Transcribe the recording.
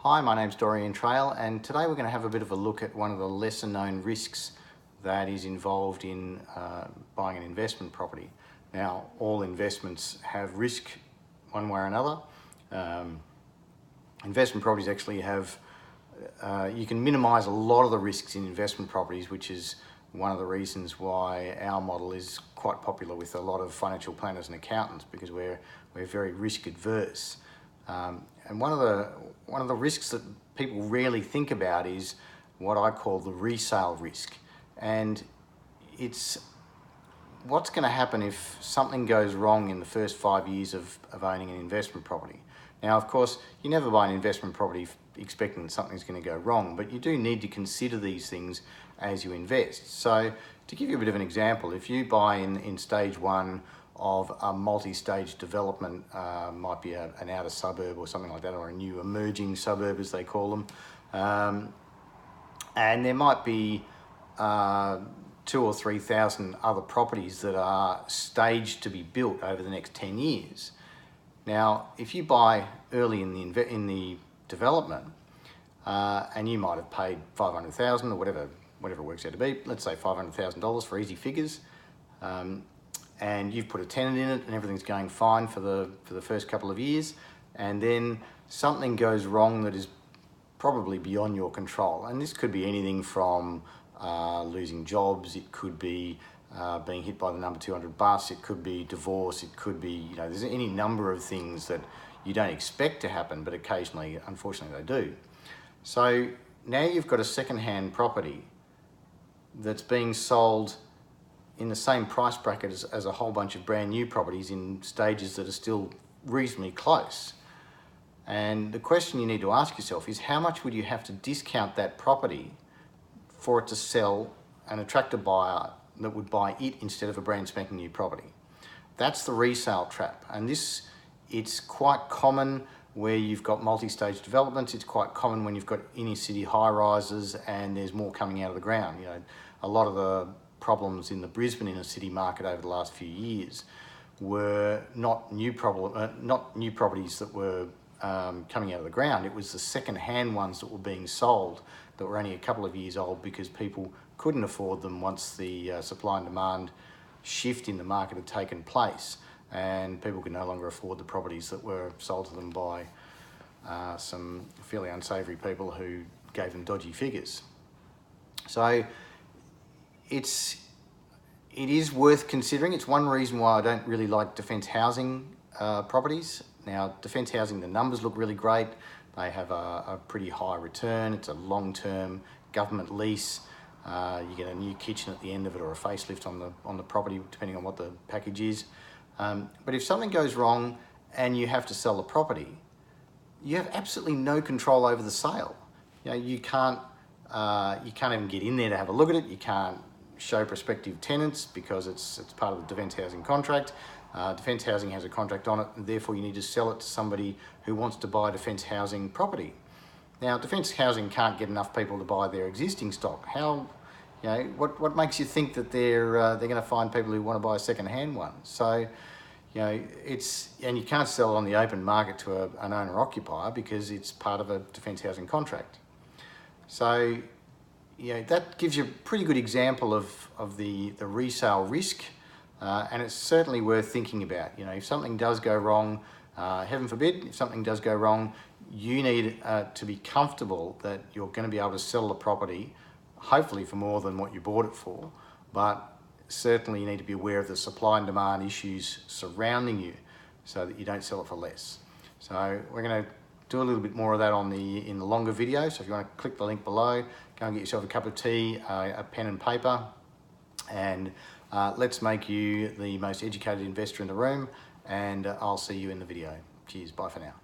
Hi, my name's Dorian Trail, and today we're going to have a bit of a look at one of the lesser known risks that is involved in buying an investment property. Now, all investments have risk one way or another. Investment properties actually have, you can minimise a lot of the risks in investment properties, which is one of the reasons why our model is quite popular with a lot of financial planners and accountants, because we're very risk adverse. And one of the risks that people rarely think about is what I call the resale risk. And it's what's going to happen if something goes wrong in the first 5 years of owning an investment property. Now, of course, you never buy an investment property expecting that something's going to go wrong, but you do need to consider these things as you invest. So to give you a bit of an example, if you buy in stage one of a multi-stage development, might be an outer suburb or something like that, or a new emerging suburb as they call them, and there might be 2,000 or 3,000 other properties that are staged to be built over the next 10 years. Now, if you buy early in the development, and you might have paid $500,000 or whatever it works out to be, let's say $500,000 for easy figures, and you've put a tenant in it and everything's going fine for the first couple of years, and then something goes wrong that is probably beyond your control. And this could be anything from losing jobs, it could be being hit by the number 200 bus, it could be divorce, it could be, there's any number of things that you don't expect to happen, but occasionally, unfortunately, they do. So now you've got a second-hand property that's being sold in the same price bracket as a whole bunch of brand new properties in stages that are still reasonably close. And the question you need to ask yourself is, how much would you have to discount that property for it to sell and attract a buyer that would buy it instead of a brand spanking new property? That's the resale trap. And it's quite common where you've got multi-stage developments. It's quite common when you've got inner city high rises and there's more coming out of the ground. A lot of the problems in the Brisbane inner city market over the last few years were not new properties that were coming out of the ground. It was the second-hand ones that were being sold that were only a couple of years old because people couldn't afford them once the supply and demand shift in the market had taken place, and people could no longer afford the properties that were sold to them by some fairly unsavoury people who gave them dodgy figures. So it is worth considering. It's one reason why I don't really like defence housing properties. Now, defence housing, the numbers look really great. They have a pretty high return. It's a long-term government lease. You get a new kitchen at the end of it or a facelift on the property, depending on what the package is. But if something goes wrong and you have to sell the property, you have absolutely no control over the sale. You can't even get in there to have a look at it. You can't show prospective tenants because it's part of the defence housing contract. Defence housing has a contract on it, and therefore you need to sell it to somebody who wants to buy defence housing property. Now, defence housing can't get enough people to buy their existing stock. What makes you think that they're going to find people who want to buy a second-hand one? So, and you can't sell it on the open market to an owner-occupier because it's part of a defence housing contract. So, that gives you a pretty good example of the resale risk, and it's certainly worth thinking about. If something does go wrong, heaven forbid, if something does go wrong, you need to be comfortable that you're going to be able to sell the property, hopefully for more than what you bought it for, but certainly you need to be aware of the supply and demand issues surrounding you so that you don't sell it for less. So we're going to do a little bit more of that in the longer video. So if you want to click the link below, go and get yourself a cup of tea, a pen and paper, and let's make you the most educated investor in the room, and I'll see you in the video. Cheers, bye for now.